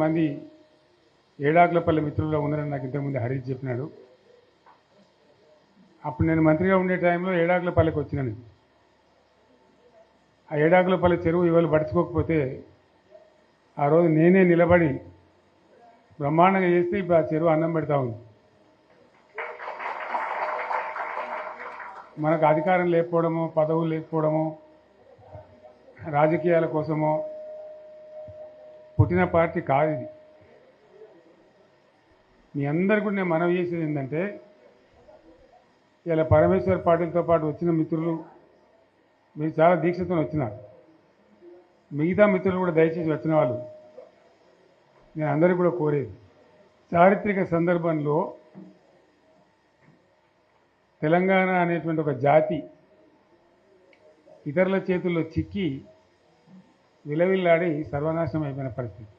మంది ఏడాకులపల్లి మిత్రుల్లో ఉన్నారని నాకు ఇంతకుముందు హరీష్ చెప్పినాడు. అప్పుడు నేను మంత్రిగా ఉండే టైంలో ఏడాకులపల్లికి వచ్చినాను. ఆ ఏడాకులపల్లి చెరువు ఇవాళ పడుచుకోకపోతే ఆ రోజు నేనే నిలబడి బ్రహ్మాండంగా చేస్తే ఇప్పుడు ఆ చెరువు అన్నం పెడతా ఉంది. మనకు అధికారం లేకపోవడమో, పదవులు లేకపోవడమో, రాజకీయాల కోసమో పుట్టిన పార్టీ కాదు ఇది. మీ అందరు కూడా నేను మనవి చేసేది ఏంటంటే, ఇలా పరమేశ్వర్ పాటిల్తో పాటు వచ్చిన మిత్రులు మీరు చాలా దీక్షతో వచ్చినారు. మిగతా మిత్రులు కూడా దయచేసి వచ్చిన వాళ్ళు నేను అందరికీ కూడా కోరేది, చారిత్రక సందర్భంలో తెలంగాణ అనేటువంటి ఒక జాతి ఇతరుల చేతుల్లో చిక్కి విలవిల్లాడి సర్వనాశనం అయిపోయిన పరిస్థితి.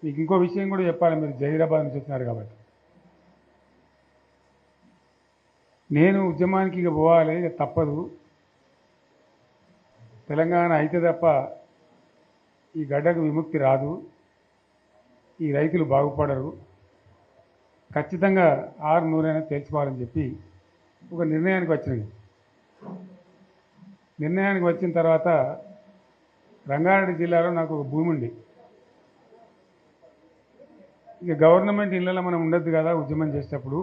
మీకు ఇంకో విషయం కూడా చెప్పాలి, మీరు జహీరాబాద్ నుంచి వచ్చినారు కాబట్టి. నేను ఉద్యమానికి ఇక పోవాలి, ఇక తప్పదు, తెలంగాణ అయితే తప్ప ఈ గడ్డకు విముక్తి రాదు, ఈ రైతులు బాగుపడరు, ఖచ్చితంగా 600 తెలుసుకోవాలని చెప్పి ఒక నిర్ణయానికి వచ్చినది. నిర్ణయానికి వచ్చిన తర్వాత రంగారెడ్డి జిల్లాలో నాకు ఒక భూమి ఉంది. ఇక గవర్నమెంట్ ఇళ్ళలో మనం ఉండొద్దు కదా ఉద్యమం చేసేటప్పుడు,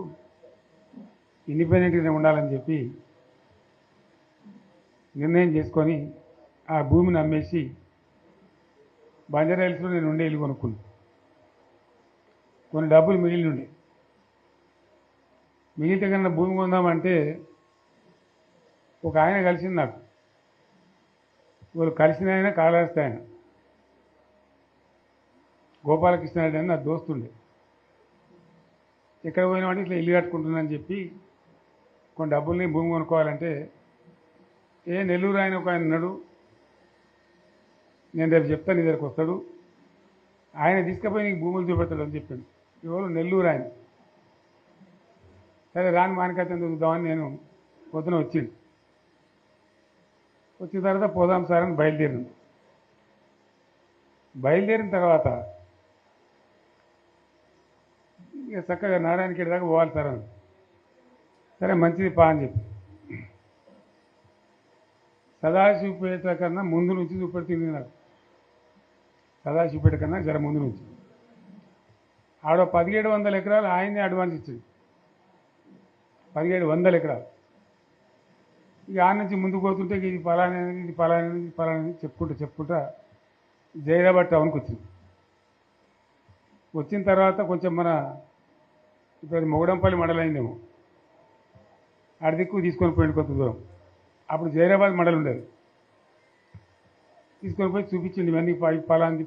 ఇండిపెండెంట్గానే ఉండాలని చెప్పి నిర్ణయం చేసుకొని ఆ భూమిని అమ్మేసి బంజారాహిల్స్లో నేను ఉండే ఇల్లు కొనుక్కున్నాను. కొన్ని డబ్బులు మిగిలిండే, మిగిలితే కన్నా భూమి కొందామంటే ఒక ఆయన కలిసింది నాకు. వాళ్ళు కలిసిన ఆయన కాళహస్తి ఆయన గోపాలకృష్ణ రెడ్డి అని నా దోస్తుండే. ఎక్కడ పోయినామంటే ఇట్లా ఇల్లు కట్టుకుంటున్నానని చెప్పి కొన్ని డబ్బుల్ని భూమి కొనుక్కోవాలంటే, నెల్లూరు ఆయన ఒక ఆయన ఉన్నాడు, నేను రేపు చెప్తాను, నీ దగ్గరకు వస్తాడు, ఆయన తీసుకుపోయి నీకు భూములు చూపెడతాడు అని చెప్పాడు. ఎవరు? నెల్లూరు ఆయన. సరే రాని మానికైతే చూద్దామని నేను పొద్దున వచ్చింది. వచ్చిన తర్వాత పోదాం సార్ అని బయలుదేరిన తర్వాత ఇక చక్కగా నారాయణఖేడ్ దాకా పోవాలి సార్ అని. సరే మంచిది పా అని చెప్పి సదాశివపేట కన్నా ముందు నుంచి చూపెడుతుంది నాకు. సదాశివపేట కన్నా జర ముందు నుంచి ఆడ 1700 ఎకరాలు ఆయనే అడ్వాన్స్ ఇచ్చింది. 1700 ఎకరాలు. ఇక ఆ నుంచి ముందుకు పోతుంటే ఇది పలానది, ఇది పలానది, ఇది పలానది చెప్పుకుంటా జైరాబాద్ టౌన్కి వచ్చింది. వచ్చిన తర్వాత కొంచెం మన ఇప్పుడు మొగడంపల్లి మండలం అయిందేమో, ఆడ దిక్కు తీసుకొని పోయింది కొంత దూరం. అప్పుడు జైరాబాద్ మండలం ఉండేది. తీసుకొని పోయి చూపించింది ఇవన్నీ పలాంది.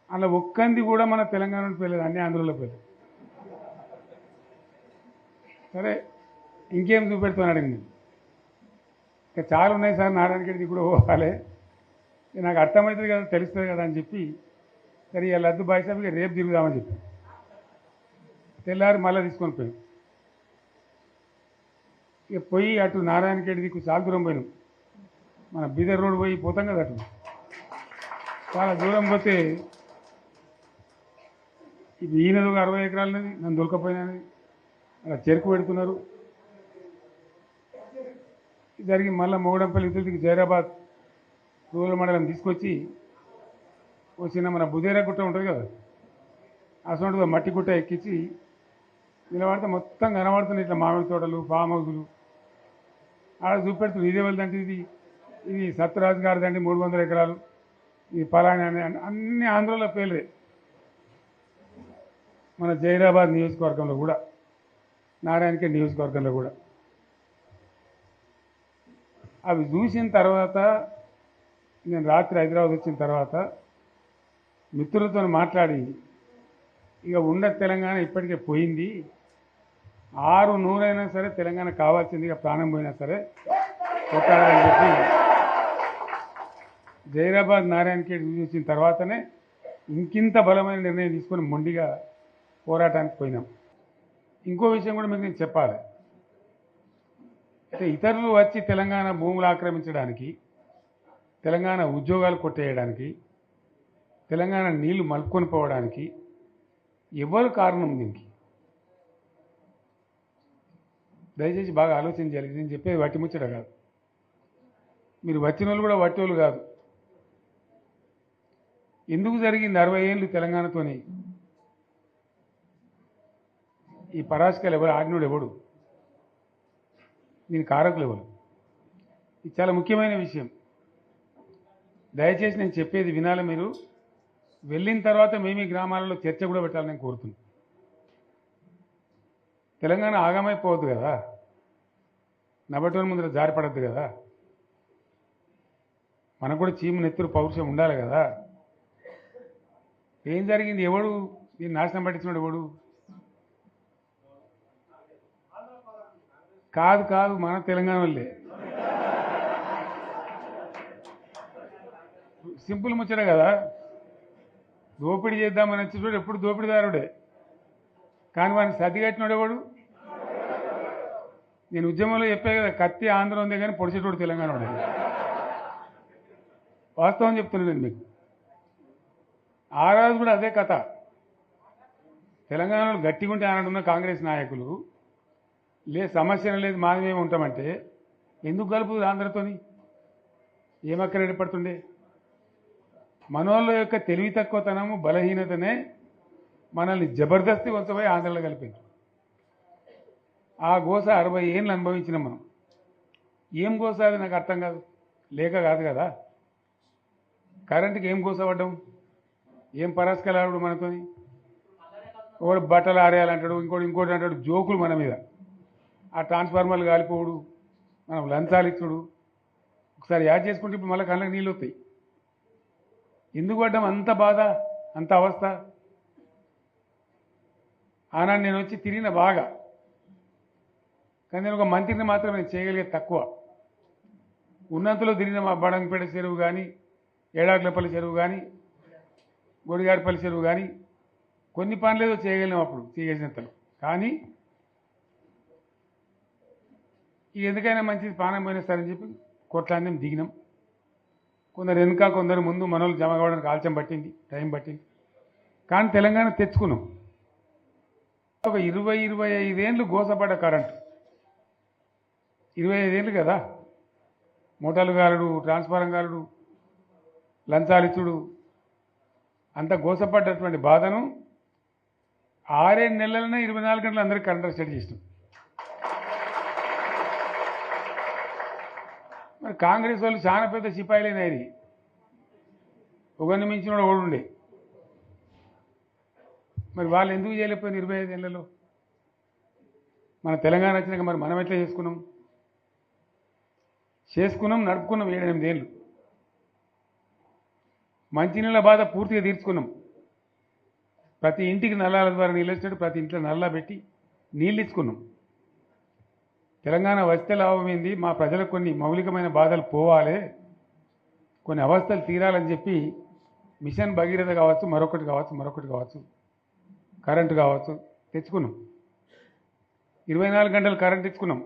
అలా ఒక్కంది కూడా మన తెలంగాణలో పేర్లేదు, అన్ని ఆంధ్రలో పేర్లేదు. సరే ఇంకేం చూపెడుతున్నాను అడిగింది. ఇంకా చాలా ఉన్నాయి సార్, నారాయణఖేడ్కి కూడా పోవాలి, నాకు అర్థమవుతుంది కదా, తెలుస్తుంది కదా అని చెప్పి, సరే ఇక లద్దు బాయ్సాబ్ ఇక రేపు తిరుగుదామని చెప్పి తెల్లారి మళ్ళీ తీసుకొని పోయాం. ఇక పోయి అటు నారాయణఖేడ్ దిక్కు చాలా దూరం పోయినాం. మన బీదర్ రోడ్ పోయి పోతాం కదా, అటు చాలా దూరం పోతే ఇప్పుడు ఈయనది ఒక 60 ఎకరాలనేది నన్ను దొరకపోయినది, అలా చెరుకు పెడుతున్నారు. జరిగి మళ్ళీ మొగడంపల్లి ఇతరులకి జైరాబాద్ రూరల్ మండలం తీసుకొచ్చి వచ్చిన మన బుదేరా గుట్ట ఉంటుంది కదా, అసలు మట్టి గుట్ట ఎక్కించి నిలబడితే మొత్తం కనబడుతున్నాయి ఇట్లా మామిడి తోటలు, ఫామ్ హౌసులు. ఆడ చూపెడుతుంది ఇదే వాళ్ళదంటే ఇది సత్యరాజు గారిదంటే 300 ఎకరాలు, ఇది పలానా అన్ని ఆంధ్రలో పేర్లే. మన జైరాబాద్ నియోజకవర్గంలో కూడా, నారాయణఖేడ్ నియోజకవర్గంలో కూడా. అవి చూసిన తర్వాత నేను రాత్రి హైదరాబాద్ వచ్చిన తర్వాత మిత్రులతో మాట్లాడి, ఇక ఉన్న తెలంగాణ ఇప్పటికే పోయింది, 600 సరే తెలంగాణ కావాల్సింది, ఇక ప్రాణం పోయినా సరే కొట్టాలని చెప్పి జైరాబాద్ నారాయణఖేడ్ చూసిన తర్వాతనే ఇంకింత బలమైన నిర్ణయం తీసుకొని మొండిగా పోరాటానికి పోయినాం. ఇంకో విషయం కూడా మీకు నేను చెప్పాలి. అయితే ఇతరులు వచ్చి తెలంగాణ భూములు ఆక్రమించడానికి, తెలంగాణ ఉద్యోగాలు కొట్టేయడానికి, తెలంగాణ నీళ్లు మలుపుకొని పోవడానికి ఎవరు కారణం దీనికి? దయచేసి బాగా ఆలోచన చేయాలి. నేను చెప్పేది వట్టి ముచ్చట కాదు. మీరు వచ్చిన వాళ్ళు కూడా వట్టి వాళ్ళు కాదు. ఎందుకు జరిగింది 60 ఏళ్ళు తెలంగాణతోని? ఈ పరాశకాలు ఎవరు ఆడినోడు ఎవడు? దీని కారకులు ఎవరు? ఇది చాలా ముఖ్యమైన విషయం. దయచేసి నేను చెప్పేది వినాలి. మీరు వెళ్ళిన తర్వాత మేము ఈ గ్రామాలలో చర్చ కూడా పెట్టాలని నేను కోరుతున్నాను. తెలంగాణ ఆగమైపోవద్దు కదా, నబటోని ముందర జారిపడద్దు కదా, మనకు కూడా చీము నెత్తురు పౌరుషం ఉండాలి కదా. ఏం జరిగింది? ఎవడు దీన్ని నాశనం పట్టించినాడు? ఎవడు? కాదు కాదు, మన తెలంగాణ వాళ్ళే. సింపుల్ ముచ్చట కదా. దోపిడీ చేద్దామని వచ్చేటోడు ఎప్పుడు దోపిడీదారుడే, కానీ వాడిని సర్ది కట్టినోడు ఎవడు? నేను ఉద్యమంలో చెప్పే కదా, కత్తి ఆంధ్ర ఉంది కానీ పొడిచేటోడు తెలంగాణ వాడే. వాస్తవం చెప్తున్నాను నేను మీకు. ఆ రోజు కూడా అదే కథ. తెలంగాణలో గట్టిగా ఉంటే ఆనాడున్న కాంగ్రెస్ నాయకులు సమస్య లేదు మాది మేము ఉంటామంటే ఎందుకు కలుపుతుంది ఆంధ్రతోని? ఏమక్కడ ఏర్పడుతుండే? మనోళ్ళ యొక్క తెలివి తక్కువతనము, బలహీనతనే మనల్ని జబర్దస్తి వంచబోయి ఆంధ్రలో కలిపింది. ఆ గోస 60 ఏళ్ళు అనుభవించినాం మనం. ఏం గోస అది నాకు అర్థం కాదు. లేక కాదు కదా. కరెంటుకి ఏం గోస పడ్డాం? ఏం పరాస్కలాడు మనతోని? ఒకడు బట్టలు ఆరేయాలంటాడు, ఇంకోటి అంటాడు. జోకులు మన మీద. ఆ ట్రాన్స్ఫార్మర్లు కాలిపోవుడు, మనం లంచాలు ఇచ్చుడు. ఒకసారి యాడ్ చేసుకుంటే ఇప్పుడు మళ్ళీ కళ్ళకి నీళ్ళు వస్తాయి. ఎందుకు పడ్డాం అంత బాధ, అంత అవస్థ? ఆనాడు నేను వచ్చి తిరిగిన బాగా, కానీ నేను ఒక మంత్రిని మాత్రం నేను చేయగలిగేది తక్కువ. ఉన్నంతలో తిరిగిన మా బడంగపేట చెరువు కానీ, ఏడాకులపల్లి చెరువు కానీ, గొడిగాడిపల్లి చెరువు కానీ కొన్ని పనులు ఏదో చేయగలిగినాం అప్పుడు చేసినంతలో. కానీ ఎందుకైనా మంచిది పానం పోయినేస్తారని చెప్పి కొట్లాడినాం, దిగినాం. కొందరు వెనుక, కొందరు ముందు. మనోళ్ళు జమ కావడానికి ఆలస్యం పట్టింది, టైం పట్టింది. కానీ తెలంగాణ తెచ్చుకున్నాం. ఒక 20-25 ఏళ్ళు గోసపడ్డ కరెంటు. 25 ఏళ్ళు కదా. మూటలు గాలుడు, ట్రాన్స్ఫారం గాలుడు, లంచాలిచ్చుడు, అంత గోసపడ్డటువంటి బాధను 6-7 నెలలనే 24 గంటలు అందరికీ కరెంట్ సెట్ చేసినాం. మరి కాంగ్రెస్ వాళ్ళు చాలా పెద్ద సిపాయిలైనది. ఒకరిని మించిన వాడు ఉండే. మరి వాళ్ళు ఎందుకు చేయలేకపోయిన 25 ఏళ్లలో? మన తెలంగాణ వచ్చినాక మరి మనం ఎట్లా చేసుకున్నాం, నడుపుకున్నాం 7-8 ఏళ్ళు. మంచినీళ్ళ బాధ పూర్తిగా తీర్చుకున్నాం. ప్రతి ఇంటికి నల్లాల ద్వారా నీళ్ళు వచ్చాడు, ప్రతి ఇంట్లో నల్లా పెట్టి నీళ్ళు ఇచ్చుకున్నాం. తెలంగాణ వస్తే లాభమైంది, మా ప్రజలకు కొన్ని మౌలికమైన బాధలు పోవాలి, కొన్ని అవస్థలు తీరాలని చెప్పి మిషన్ భగీరథ కావచ్చు, మరొకటి కావచ్చు, కరెంటు కావచ్చు తెచ్చుకున్నాం. 24 గంటలు కరెంట్ ఇచ్చుకున్నాం.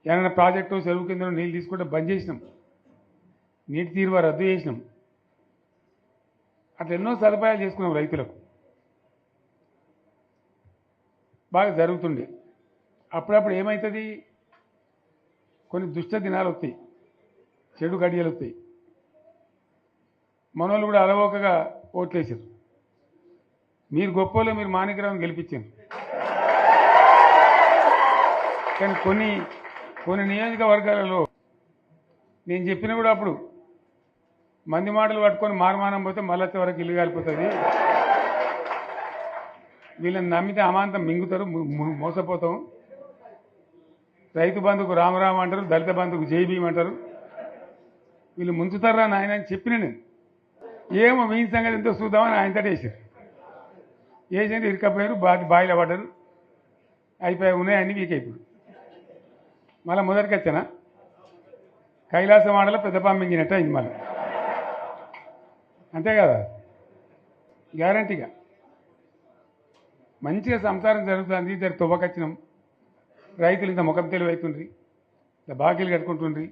ఏమైనా ప్రాజెక్టు చెరువు కింద నీళ్ళు తీసుకుంటే బంద్ చేసినాం. నీటి తీరువ రద్దు చేసినాం. అట్లా ఎన్నో సదుపాయాలు చేసుకున్నాం. రైతులకు బాగా జరుగుతుండే. అప్పుడప్పుడు ఏమవుతుంది, కొన్ని దుష్ట దినాలు వస్తాయి, చెడు గడియలు వస్తాయి. మనోళ్ళు కూడా అలవోకగా ఓట్లేసారు. మీరు గొప్పలో మీరు మాణిక్యరావుని గెలిపించారు. కానీ కొన్ని నియోజకవర్గాలలో నేను చెప్పిన కూడా అప్పుడు మంది మాటలు పట్టుకొని మారుమానం పోతే మళ్ళీ వరకు ఇల్లు కాలిపోతుంది, వీళ్ళని నమ్మితే అమాంతం మింగుతారు, మోసపోతాం. రైతు బంధుకు రామరామ అంటారు, దళిత బంధుకు జై భీమ్ అంటారు, వీళ్ళు ముంచుతారా నాయన అని చెప్పిన నేను. ఏమో మీ సంగతి ఎంతో చూద్దామని ఆయనతో వేసింది, ఇరుకపోయారు, బాయిలో పడ్డారు, అయిపోయి ఉన్నాయి అన్ని వీక్. ఇప్పుడు మళ్ళీ మొదటికి వచ్చానా, కైలాసం ఆడలో పెద్ద పాము మింగినట్టు అయింది మళ్ళీ. అంతే కదా, గ్యారంటీగా మంచిగా సంసారం జరుగుతుంది. ఇద్దరు తువ్వకొచ్చినాం. రైతులు ఇంత ముఖం తెలివి అవుతుండ్రి, ఇంత బాకీలు కట్టుకుంటుండ్రి.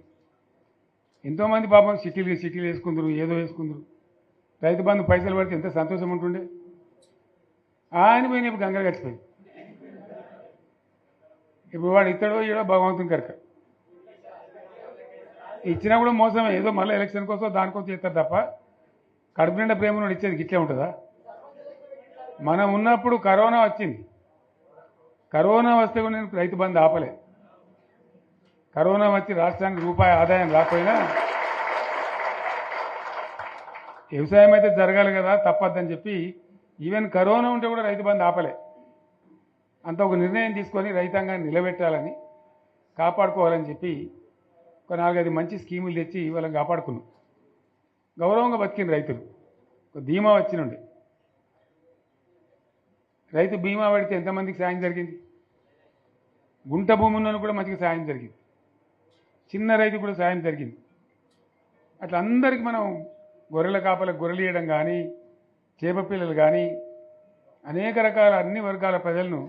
ఎంతోమంది పాపం సిటీలు వేసుకుందరు, ఏదో వేసుకుందరు. రైతు బంధు పైసలు పడితే ఎంత సంతోషం ఉంటుండే. ఆయన పోయిన ఇప్పుడు గంగలు గడిచిపోయింది. ఇప్పుడు వాడు ఇత్తడో ఈడో భగవంతుని కనుక ఇచ్చినా కూడా మోసమే. ఏదో మళ్ళీ ఎలక్షన్ కోసం దానికోసం చేస్తారు తప్ప కడుపు నిండా ప్రేమను ఇచ్చేది గిట్లే ఉంటుందా? మనం ఉన్నప్పుడు కరోనా వచ్చింది. కరోనా వస్తే కూడా నేను రైతు బంధు ఆపలే. కరోనా వచ్చి రాష్ట్రానికి రూపాయి ఆదాయం రాకపోయినా వ్యవసాయం అయితే జరగాలి కదా, తప్పద్దని చెప్పి ఈవెన్ కరోనా ఉంటే కూడా రైతు బంధు ఆపలే. అంత ఒక నిర్ణయం తీసుకొని రైతాంగాన్ని నిలబెట్టాలని, కాపాడుకోవాలని చెప్పి ఒక 4-5 మంచి స్కీములు తెచ్చి వాళ్ళని కాపాడుకున్నాం. గౌరవంగా బతికిన రైతులు ఒక ధీమా వచ్చినుండి. రైతు బీమా పడితే ఎంతమందికి సాయం జరిగింది? గుంట భూమి ఉన్న కూడా మంచిగా సాయం జరిగింది. చిన్న రైతు కూడా సాయం జరిగింది. అట్లా అందరికీ మనం గొర్రెల కాపలకు గొర్రెలు ఇవ్వడం కానీ, చేప పిల్లలు కానీ, అనేక రకాల అన్ని వర్గాల ప్రజలను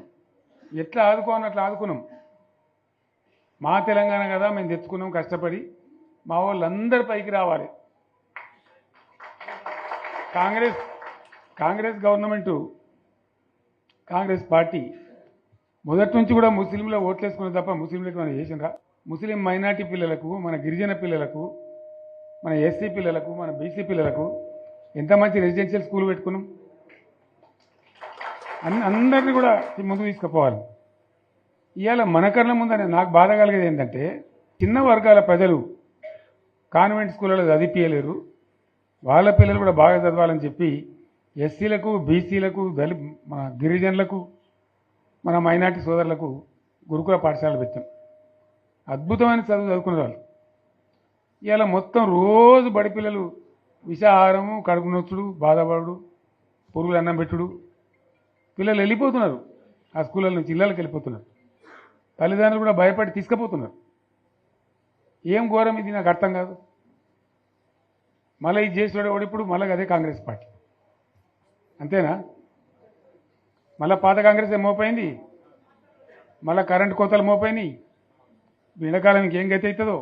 ఎట్లా ఆదుకోవాలని అట్లా ఆదుకున్నాం. మా తెలంగాణ కదా మేము తెచ్చుకున్నాం కష్టపడి. మా వాళ్ళందరి పైకి రావాలి. కాంగ్రెస్ గవర్నమెంటు, కాంగ్రెస్ పార్టీ మొదటి నుంచి కూడా ముస్లింలో ఓట్లేసుకున్న తప్ప ముస్లింలకు మనం చేసినరా? ముస్లిం మైనార్టీ పిల్లలకు, మన గిరిజన పిల్లలకు, మన ఎస్సీ పిల్లలకు, మన బీసీ పిల్లలకు ఎంత మంచి రెసిడెన్షియల్ స్కూల్ పెట్టుకున్నాం. అందరినీ కూడా ముందుకు తీసుకుపోవాలి. ఇవాళ మన కళ్ళ ముందని నాకు బాధ కలిగేది ఏంటంటే, చిన్న వర్గాల ప్రజలు కాన్వెంట్ స్కూళ్ళలో చదివించలేరు, వాళ్ళ పిల్లలు కూడా బాగా చదవాలని చెప్పి ఎస్సీలకు, బీసీలకు, మన గిరిజనులకు, మన మైనార్టీ సోదరులకు గురుకుల పాఠశాలలు పెట్టాం. అద్భుతమైన చదువు చదువుకునే వాళ్ళు. ఇవాళ మొత్తం రోజు బడి పిల్లలు విషాహారము, కడుపు నొచ్చుడు, బాధపడు, పురుగులు అన్నం పెట్టుడు, పిల్లలు వెళ్ళిపోతున్నారు. ఆ స్కూళ్ళ నుంచి ఇళ్ళకి వెళ్ళిపోతున్నారు. తల్లిదండ్రులు కూడా భయపడి తీసుకుపోతున్నారు. ఏం ఘోరం ఇది, నాకు అర్థం కాదు. మళ్ళీ ఇది చేసేవాడు ఇప్పుడు మళ్ళీ అదే కాంగ్రెస్ పార్టీ అంతేనా? మళ్ళీ పాత కాంగ్రెస్ మోపోయింది, మళ్ళీ కరెంటు కోతలు మోపోయినాయి. ఎండాకాలం ఇంకేం గతి అవుతుందో,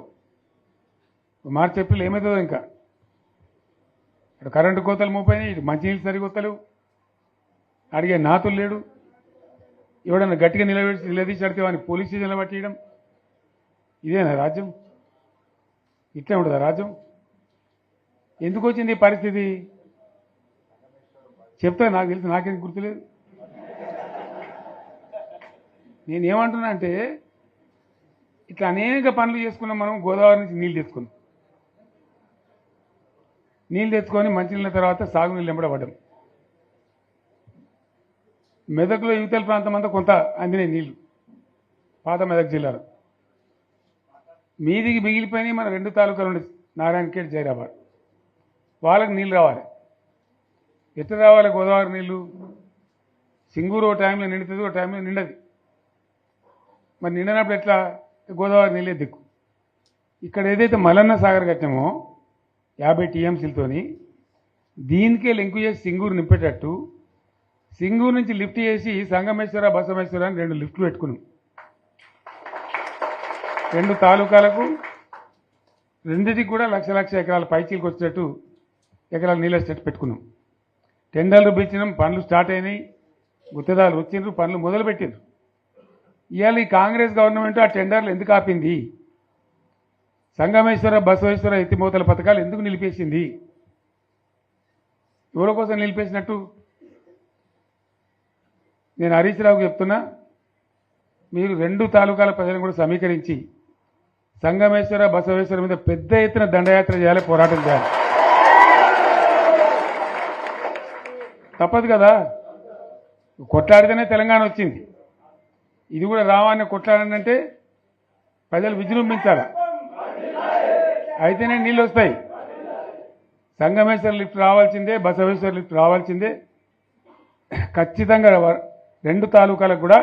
మార్చి ఏప్రిల్ ఏమవుతుందో. ఇంకా ఇక్కడ కరెంటు కోతలు మోపోయినాయి, ఇటు మంచినీళ్ళు సరికొత్తలేవు, అడిగే నాతులు లేడు. ఎవడన్నా గట్టిగా నిలదీసి అడితే వాడిని పోలీస్ స్టేషన్లో పట్టియడం. ఇదేనా రాజ్యం? ఇట్లే ఉండదా రాజ్యం? ఎందుకు వచ్చింది ఈ పరిస్థితి చెప్తా. నాకు తెలిసి నాకేం గుర్తులేదు. నేనేమంటున్నా అంటే, ఇట్లా అనేక పనులు చేసుకున్నాం. మనం గోదావరి నుంచి నీళ్ళు తెచ్చుకున్నాం. నీళ్ళు తెచ్చుకొని మంచినీళ్ళ తర్వాత సాగునీళ్ళు వెంబడబడ్డాం. మెదక్లో యువతల ప్రాంతం అంతా కొంత అందినాయి నీళ్లు, పాత మెదక్ జిల్లాలో. మీదికి మిగిలిపోయినాయి మన 2 తాలూకాలు ఉండే, నారాయణఖేడ్, జైరాబాద్. వాళ్ళకి నీళ్ళు రావాలి. ఎట్లా రావాలి గోదావరి నీళ్ళు? సింగూరు ఓ టైంలో నిండుతుంది, ఓ టైంలో నిండదు. మరి నిండినప్పుడు ఎట్లా? గోదావరి నీళ్ళే దిక్కు. ఇక్కడ ఏదైతే మల్లన్న సాగర్ కట్టామో 50 టీఎంసీలతోని, దీనికే లింకు చేసి సింగూరు నింపేటట్టు సింగూరు నుంచి లిఫ్ట్ చేసి సంగమేశ్వర, బసవేశ్వర అని 2 లిఫ్ట్లు పెట్టుకున్నాం. 2 తాలూకాలకు, రెండింటికి కూడా లక్ష ఎకరాల పైచీలకు వచ్చేటట్టు ఎకరాల నీళ్ళు వచ్చేటట్టు పెట్టుకున్నాం. టెండర్లు పిలిచినాం, పనులు స్టార్ట్ అయినాయి, గుత్తేదారులు వచ్చిండ్రు, పనులు మొదలుపెట్టిండ్రు. ఇవాళ ఈ కాంగ్రెస్ గవర్నమెంట్ ఆ టెండర్లు ఎందుకు ఆపింది? సంగమేశ్వర, బసవేశ్వర ఎత్తిమోతల పథకాలు ఎందుకు నిలిపేసింది? ఎవరి కోసం నిలిపేసినట్టు? నేను హరీష్ రావుకు చెప్తున్నా, మీరు 2 తాలూకాల ప్రజలను కూడా సమీకరించి సంగమేశ్వర, బసవేశ్వర మీద పెద్ద ఎత్తున దండయాత్ర చేయాలి, పోరాటం చేయాలి. తప్పదు కదా. కొట్లాడితేనే తెలంగాణ వచ్చింది. ఇది కూడా రావాలని కొట్లాడాలంటే ప్రజలు విజృంభించాలి, అయితేనే నీళ్ళు వస్తాయి. సంగమేశ్వర లిఫ్ట్ రావాల్సిందే, బసవేశ్వర లిఫ్ట్ రావాల్సిందే. ఖచ్చితంగా 2 తాలూకాలకు కూడా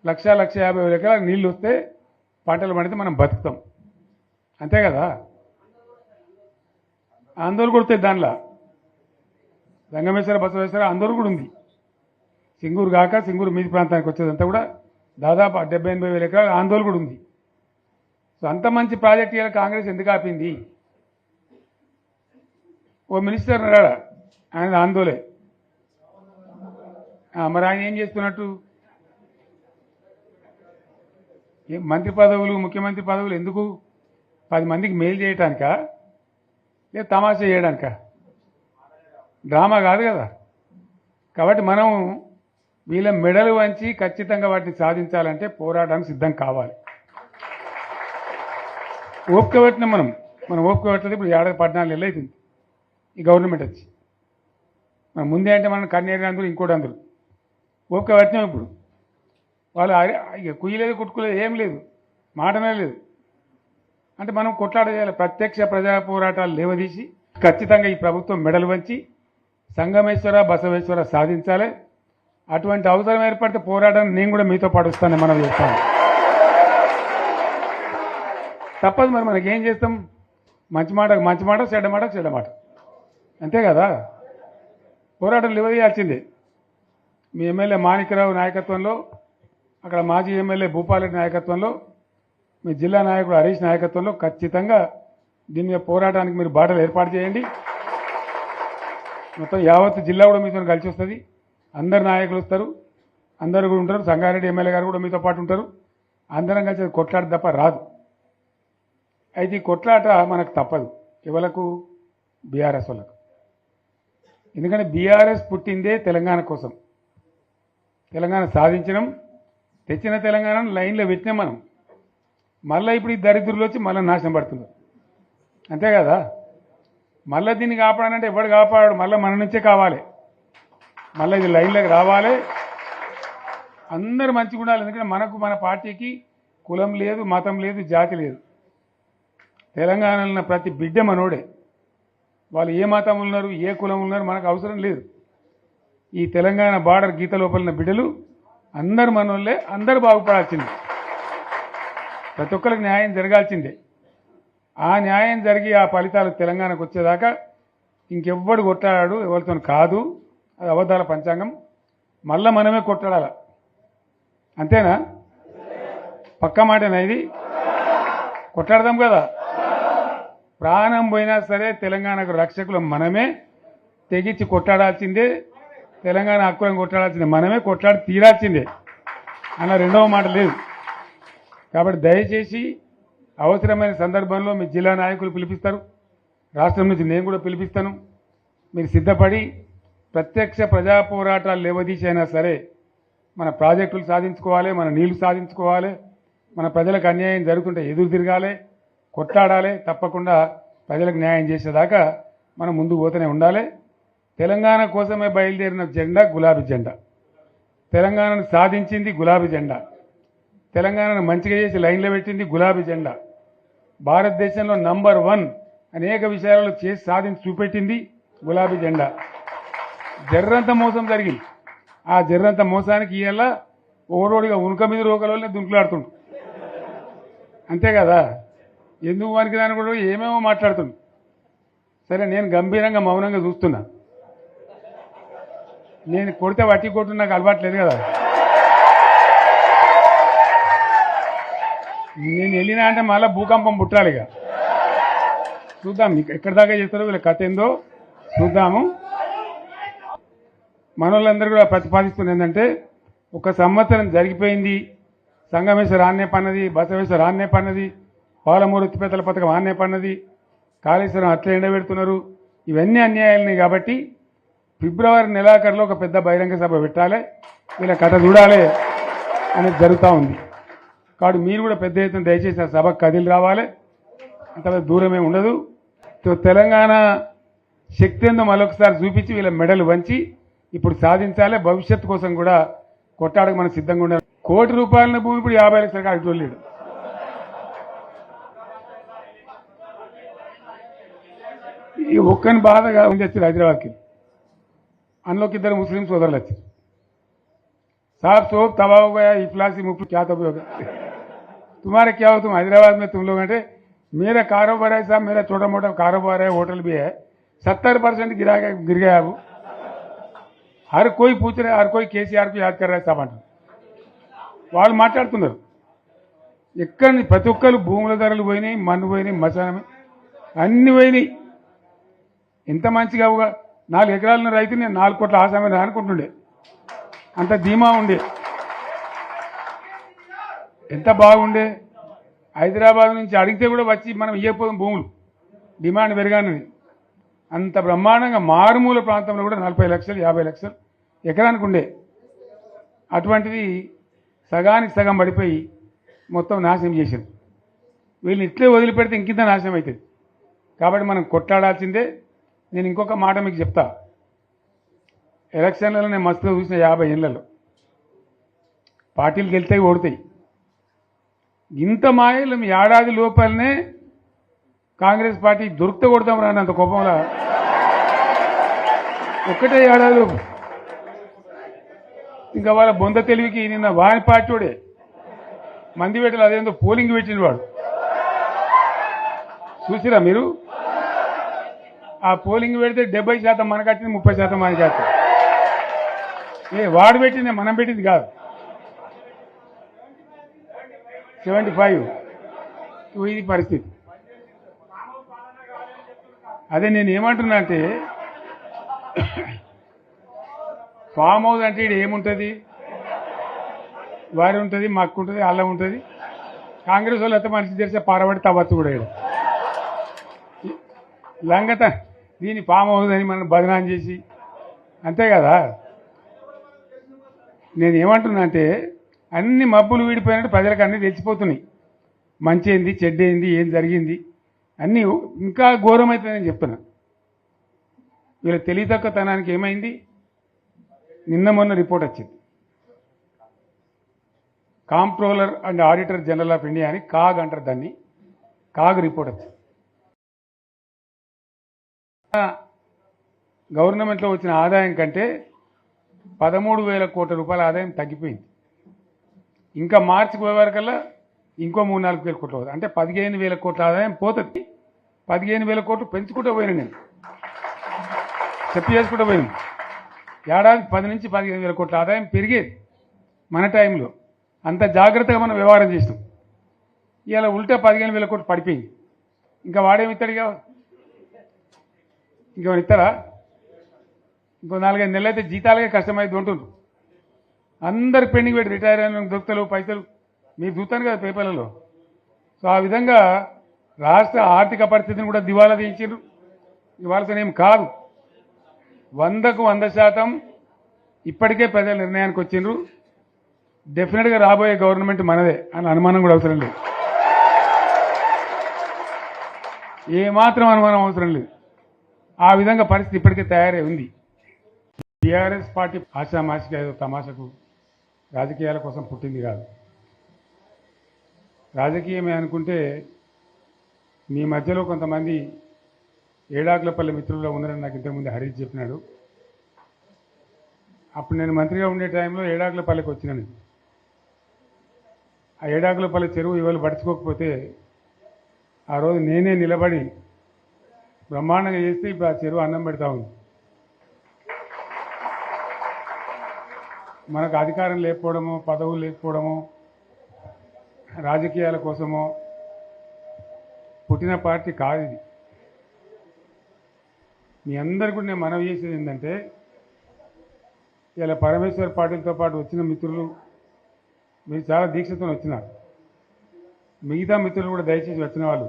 1,50,000 ఎకరాలకు నీళ్ళు వస్తే పంటలు పండితే మనం బతుకుతాం. అంతే కదా. ఆందోళన కొడితే దానిలో సంగమేశ్వర, బసవేశ్వర ఆందోళన కూడా ఉంది. సింగూరు కాక సింగూరు మీది ప్రాంతానికి వచ్చేదంతా కూడా దాదాపు 70,000-80,000 ఎకరాల ఆందోళన కూడా ఉంది. సో అంత మంచి ప్రాజెక్ట్ ఇలా కాంగ్రెస్ ఎందుకు ఆపింది? ఓ మినిస్టర్ అన్నాడా, ఆయన ఆందోళన. మరి ఆయన ఏం చేస్తున్నట్టు? మంత్రి పదవులు, ముఖ్యమంత్రి పదవులు ఎందుకు? 10 మందికి మేలు చేయటానికా, లేదా తమాషా చేయడానికా? డ్రామా కాదు కదా. కాబట్టి మనం వీళ్ళ మెడలు వంచి ఖచ్చితంగా వాటిని సాధించాలంటే పోరాటానికి సిద్ధం కావాలి. ఓపిక పెట్టినాం మనం ఓపిక పెట్టలేదు. ఇప్పుడు 14 నెలలు అవుతుంది ఈ గవర్నమెంట్ వచ్చి. మనం ముందే అంటే మనం కన్నేరు అందరూ ఇంకోటి అందరూ ఓపిక పెట్టినాం. ఇప్పుడు వాళ్ళు ఇక కుయ్యలేదు, కుట్టుకోలేదు, ఏం లేదు, మాటనే లేదు. అంటే మనం కొట్లాడ చేయాలి. ప్రత్యక్ష ప్రజా పోరాటాలు లేవదీసి ఖచ్చితంగా ఈ ప్రభుత్వం మెడలు వంచి సంగమేశ్వర, బసవేశ్వర సాధించాలి. అటువంటి అవసరం ఏర్పడితే పోరాటాన్ని నేను కూడా మీతో పాటు వస్తానని మనం చేస్తాను. తప్పదు. మరి మనకేం చేస్తాం? మంచి మాట మంచి మాట, చెడ్డ మాట చెడ్డ మాట, అంతే కదా. పోరాటం లేవదీయాల్సిందే. మీ ఎమ్మెల్యే మాణిక్యరావు నాయకత్వంలో, అక్కడ మాజీ ఎమ్మెల్యే భూపాలరెడ్డి నాయకత్వంలో, మీ జిల్లా నాయకుడు హరీష్ నాయకత్వంలో ఖచ్చితంగా దీని మీద పోరాటానికి మీరు బాటలు ఏర్పాటు చేయండి. మొత్తం యావత్ జిల్లా కూడా మీతో కలిసి వస్తుంది. అందరు నాయకులు వస్తారు, అందరు కూడా ఉంటారు. సంగారెడ్డి ఎమ్మెల్యే గారు కూడా మీతో పాటు ఉంటారు. అందరం కలిసి కొట్లాట తప్ప రాదు. అయితే ఈ కొట్లాట మనకు తప్పదు. ఎవలకు? బీఆర్ఎస్ వాళ్ళకు. ఎందుకంటే బీఆర్ఎస్ పుట్టిందే తెలంగాణ కోసం. తెలంగాణ సాధించడం, తెచ్చిన తెలంగాణను లైన్లో పెట్టినాం మనం. మళ్ళీ ఇప్పుడు ఈ దరిద్రులు వచ్చి మళ్ళీ నాశనం పడుతున్నారు, అంతే కదా. మళ్ళీ దీన్ని కాపాడాలంటే ఎవడు కాపాడు? మళ్ళీ మన నుంచే కావాలి. మళ్ళీ ఇది లైన్లోకి రావాలి. అందరూ మంచిగా ఉండాలి. ఎందుకంటే మనకు, మన పార్టీకి కులం లేదు, మతం లేదు, జాతి లేదు. తెలంగాణలో ఉన్న ప్రతి బిడ్డ మనోడే. వాళ్ళు ఏ మతం ఉన్నారు, ఏ కులం ఉన్నారు మనకు అవసరం లేదు. ఈ తెలంగాణ బార్డర్ గీత లోపలిన బిడ్డలు అందరు మనోళ్ళే. అందరూ బాగుపడాల్సిందే. ప్రతి ఒక్కరికి న్యాయం జరగాల్సిందే. ఆ న్యాయం జరిగి ఆ ఫలితాలు తెలంగాణకు వచ్చేదాకా ఇంకెవ్వడు కొట్లాడాడు, ఎవరితో కాదు. అది అబద్ధాల పంచాంగం. మళ్ళా మనమే కొట్లాడాల, అంతేనా? పక్క మాటేనా ఇది? కొట్లాడదాం కదా. ప్రాణం పోయినా సరే తెలంగాణకు రక్షకులు మనమే. తెగించి కొట్లాడాల్సిందే. తెలంగాణ హక్కులను కొట్లాడాల్సిందే. మనమే కొట్లాడి తీరాల్సిందే అన్న రెండవ మాట లేదు. కాబట్టి దయచేసి అవసరమైన సందర్భంలో మీ జిల్లా నాయకులు పిలిపిస్తారు, రాష్ట్రం నుంచి నేను కూడా పిలిపిస్తాను. మీరు సిద్ధపడి ప్రత్యక్ష ప్రజా పోరాటాలు లేవదీసైనా సరే మన ప్రాజెక్టులు సాధించుకోవాలి, మన నీళ్లు సాధించుకోవాలి, మన ప్రజలకు అన్యాయం జరుగుతుంటే ఎదురు తిరగాలి, కొట్లాడాలి. తప్పకుండా ప్రజలకు న్యాయం చేసేదాకా మనం ముందుకు పోతూనే ఉండాలి. తెలంగాణ కోసమే బయలుదేరిన జెండా గులాబీ జెండా. తెలంగాణను సాధించింది గులాబీ జెండా. తెలంగాణను మంచిగా చేసి లైన్లో పెట్టింది గులాబీ జెండా. భారతదేశంలో నంబర్ 1 అనేక విషయాలలో చేసి సాధించి చూపెట్టింది గులాబీ జెండా. జర్రంత మోసం జరిగింది. ఆ జర్రంత మోసానికి ఇవాళ ఓరోడిగా ఉనుక మీద రోకలనే దుంకులాడుతుండు, అంతే కదా. ఎందుకు వానికి దాని కూడా ఏమేమో మాట్లాడుతుండు. సరే, నేను గంభీరంగా మౌనంగా చూస్తున్నా. నేను కొడితే వట్టి కొట్టు నాకు అలవాట్లేదు కదా. నేను వెళ్ళినా అంటే మళ్ళీ భూకంపం పుట్టాలి. ఇక చూద్దాం ఎక్కడి దాకా చేస్తారో, వీళ్ళ కథ ఏందో చూద్దాము. మనోళ్ళందరూ కూడా ప్రతిపాదిస్తుంది ఏంటంటే, 1 సంవత్సరం జరిగిపోయింది. సంగమేశ్వర ఆన్నే పన్నది, బసవేశ్వర ఆన్నే పన్నది, పాలమూరు ఎత్తిపోతల పథకం ఆన్నే పన్నది, కాళేశ్వరం అట్లా ఎండబెడుతున్నారు. ఇవన్నీ అన్యాయాలని. కాబట్టి ఫిబ్రవరి నెలాఖరులో ఒక పెద్ద బహిరంగ సభ పెట్టాలి, వీళ్ళ కథ చూడాలి అనేది జరుగుతూ ఉంది. కాబట్టి మీరు కూడా పెద్ద ఎత్తున దయచేసి ఆ సభకు కదిలి రావాలి. అంత దూరమే ఉండదు. తెలంగాణ శక్తి ఏందో మరొకసారి చూపించి వీళ్ళ మెడలు వంచి ఇప్పుడు సాధించాలి. భవిష్యత్తు కోసం కూడా కొట్టాడకు మనం సిద్ధంగా ఉండాలి. ₹1,00,00,000 భూమి ఇప్పుడు 50 లక్షల కాడికి వెళ్ళాడు. ఈ ఒక్కని బాధగా ఉంది. వచ్చారు హైదరాబాద్కి, అందులోకి 2 ముస్లిం సోదరులు వచ్చారు. साहब सोप तबाह हो गया, इफलासी मुफ्त क्या तबाह हो गया, तुम्हारे क्या हो, तुम हैदराबाद में तुम लोग हैं, मेरा कारोबार है साहब, मेरा छोटा मोटा कारोबार है, होटल भी है, 70% गिर गया अब। हर कोई पूछ रहे, हर कोई केसीआर को याद कर रहा है साहब अंటారు. వాళ్ళు మాట్లాడుతున్నారు. ఎక్కడ ప్రతి ఒక్కరు భూముల ధరలు పోయినాయి, మన్ను పోయినాయి, మసానం అన్ని పోయినాయి. ఎంత మంచిగా 4 ఎకరాలున్న రైతు నేను 4 కోట్ల ఆసామి అనుకుంటుండే, అంత ధీమా ఉండే, ఎంత బాగుండే. హైదరాబాద్ నుంచి అడిగితే కూడా వచ్చి మనం ఇవ్వకపోదాం భూములు డిమాండ్ పెరగానని, అంత బ్రహ్మాండంగా మారుమూల ప్రాంతంలో కూడా 40 లక్షలు 50 లక్షలు ఎకరానికి ఉండే. అటువంటిది సగానికి సగం పడిపోయి మొత్తం నాశనం చేశారు. వీళ్ళని ఇట్లే వదిలిపెడితే ఇంకింత నాశనం అవుతుంది. కాబట్టి మనం కొట్లాడాల్సిందే. నేను ఇంకొక మాట మీకు చెప్తా, ఎలక్షన్లలో నేను మస్తుగా చూసిన 50 ఏళ్లలో పార్టీలు గెలితాయి ఓడతాయి. ఇంత మాయలు మీ ఏడాది లోపలనే కాంగ్రెస్ పార్టీ దొరికితే కొడతాం రాని అంత కోపంలా ఒక్కటే ఏడాది లోపు. ఇంకా వాళ్ళ బొంద తెలివికి నిన్న వాని పార్టీడే మంది పెట్టాలి, అదేందో పోలింగ్ పెట్టిన వాడు చూసిరా మీరు. ఆ పోలింగ్ పెడితే 70% మనకు వచ్చింది, 30% మనకి వచ్చింది. వాడు పెట్టింది మనం పెట్టింది కాదు, 75. ఇది పరిస్థితి. అదే నేను ఏమంటున్నా అంటే, ఫామ్ హౌస్ అంటే ఇక్కడ ఏముంటుంది, వారి ఉంటుంది, మక్కు ఉంటుంది, అల్లం ఉంటుంది. కాంగ్రెస్ వాళ్ళు అయితే మనిషి తెరిస్తే పారబడి తవ్వచ్చు కూడా ఇక్కడ లంగత. దీన్ని ఫామ్ హౌస్ అని మనం బదనాం చేసి అంతే కదా. నేను ఏమంటున్నా అంటే, అన్ని మబ్బులు వీడిపోయినట్టు ప్రజలకు అన్నీ తెలిసిపోతున్నాయి. మంచి ఏంది, చెడ్డ ఏంది, ఏం జరిగింది అన్నీ ఇంకా ఘోరమవుతుందని చెప్తున్నా. వీళ్ళ తెలివితక్కువతనానికి ఏమైంది, నిన్న మొన్న రిపోర్ట్ వచ్చింది. Comptroller and auditor general of India అని కాగ్ అంటారు దాన్ని, కాగ్ రిపోర్ట్ వచ్చింది. గవర్నమెంట్లో వచ్చిన ఆదాయం కంటే 13,000 కోట్ల రూపాయల ఆదాయం తగ్గిపోయింది. ఇంకా మార్చికి పోయేవరకల్లా ఇంకో 3-4 వేల కోట్లు అవుతుంది. అంటే 15,000 కోట్ల ఆదాయం పోతుంది. 15,000 కోట్లు పెంచుకుంటూ పోయినా నేను చెప్పి చేసుకుంటూ పోయినాం. ఏడాది 10 నుంచి 15,000 కోట్ల ఆదాయం పెరిగేది మన టైంలో. అంత జాగ్రత్తగా మనం వ్యవహారం చేసినాం. ఇవాళ ఉల్టా 15,000 కోట్లు పడిపోయింది. ఇంకా వాడేమి ఇస్తాడుగా, ఇంకేమైనా ఇస్తారా? ఇంకో 4-5 నెలలు అయితే జీతాలకే కష్టమైంది ఉంటుండ్రు. అందరు పెండింగ్ పెట్టి రిటైర్ అయిన దొరుకుతలు పైసలు మీరు చూస్తాను కదా పేపర్లలో. సో ఆ విధంగా రాష్ట్ర ఆర్థిక పరిస్థితిని కూడా దివాలా తీయించారు. ఇవాళతోనేం కాదు, 100కు 100% ఇప్పటికే ప్రజల నిర్ణయానికి వచ్చిండ్రు. డెఫినెట్గా రాబోయే గవర్నమెంట్ మనదే అని అనుమానం కూడా అవసరం లేదు, ఏమాత్రం అనుమానం అవసరం లేదు. ఆ విధంగా పరిస్థితి ఇప్పటికే తయారై ఉంది. టీఆర్ఎస్ పార్టీ ఆశామాషిగా ఏదో తమాషకు రాజకీయాల కోసం పుట్టింది కాదు. రాజకీయమే అనుకుంటే మీ మధ్యలో కొంతమంది ఏడాకులపల్లి మిత్రుల్లో ఉన్నారని నాకు ఇంతకుముందు హరీష్ చెప్పినాడు. అప్పుడు నేను మంత్రిగా ఉండే టైంలో ఏడాకులపల్లికి వచ్చినాను. ఆ ఏడాకులపల్లి చెరువు ఇవాళ పడుచుకోకపోతే ఆ రోజు నేనే నిలబడి బ్రహ్మాండంగా చేస్తే ఇప్పుడు ఆ చెరువు అన్నం పెడతా ఉంది. మనకు అధికారం లేకపోవడమో, పదవులు లేకపోవడమో, రాజకీయాల కోసమో పుట్టిన పార్టీ కాదు ఇది. మీ అందరికీ కూడా నేను మనవి చేసేది ఏంటంటే, ఇలా పరమేశ్వర్ పార్టీలతో పాటు వచ్చిన మిత్రులు మీరు చాలా దీక్షతో వచ్చినారు. మిగతా మిత్రులు కూడా దయచేసి వచ్చిన వాళ్ళు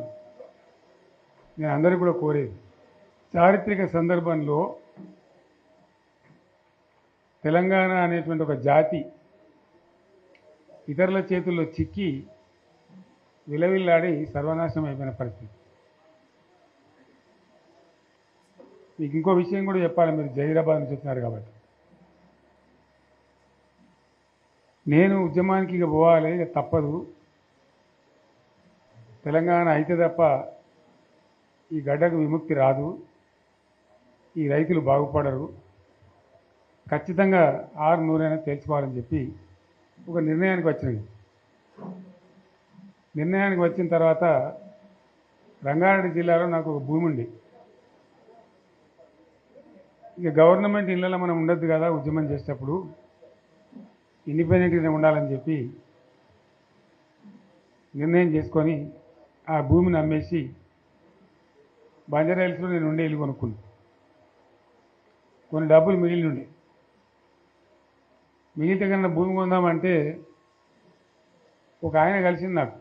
నేను అందరికీ కూడా కోరేది, చారిత్రక సందర్భంలో తెలంగాణ అనేటువంటి ఒక జాతి ఇతరుల చేతుల్లో చిక్కి విలవిల్లాడి సర్వనాశనం అయిపోయిన పరిస్థితి. మీకు ఇంకో విషయం కూడా చెప్పాలి, మీరు జహీరాబాద్ నుంచి వచ్చినారు కాబట్టి. నేను ఉద్యమానికి ఇక పోవాలి, ఇక తప్పదు, తెలంగాణ అయితే తప్ప ఈ గడ్డకు విముక్తి రాదు, ఈ రైతులు బాగుపడరు, ఖచ్చితంగా 600 తేల్చుకోవాలని చెప్పి ఒక నిర్ణయానికి వచ్చినాయి. నిర్ణయానికి వచ్చిన తర్వాత రంగారెడ్డి జిల్లాలో నాకు ఒక భూమి ఉంది. ఇక గవర్నమెంట్ ఇళ్ళలో మనం ఉండొద్దు కదా ఉద్యమం చేసేటప్పుడు, ఇండిపెండెంట్గా ఉండాలని చెప్పి నిర్ణయం చేసుకొని ఆ భూమిని అమ్మేసి బంజారా హిల్స్లో నేను ఉండే ఇల్లు కొనుక్కున్నాను. కొన్ని డబ్బులు మిగిలి ఉండే మిగిలితే కన్నా భూమి కొందామంటే ఒక ఆయన కలిసింది నాకు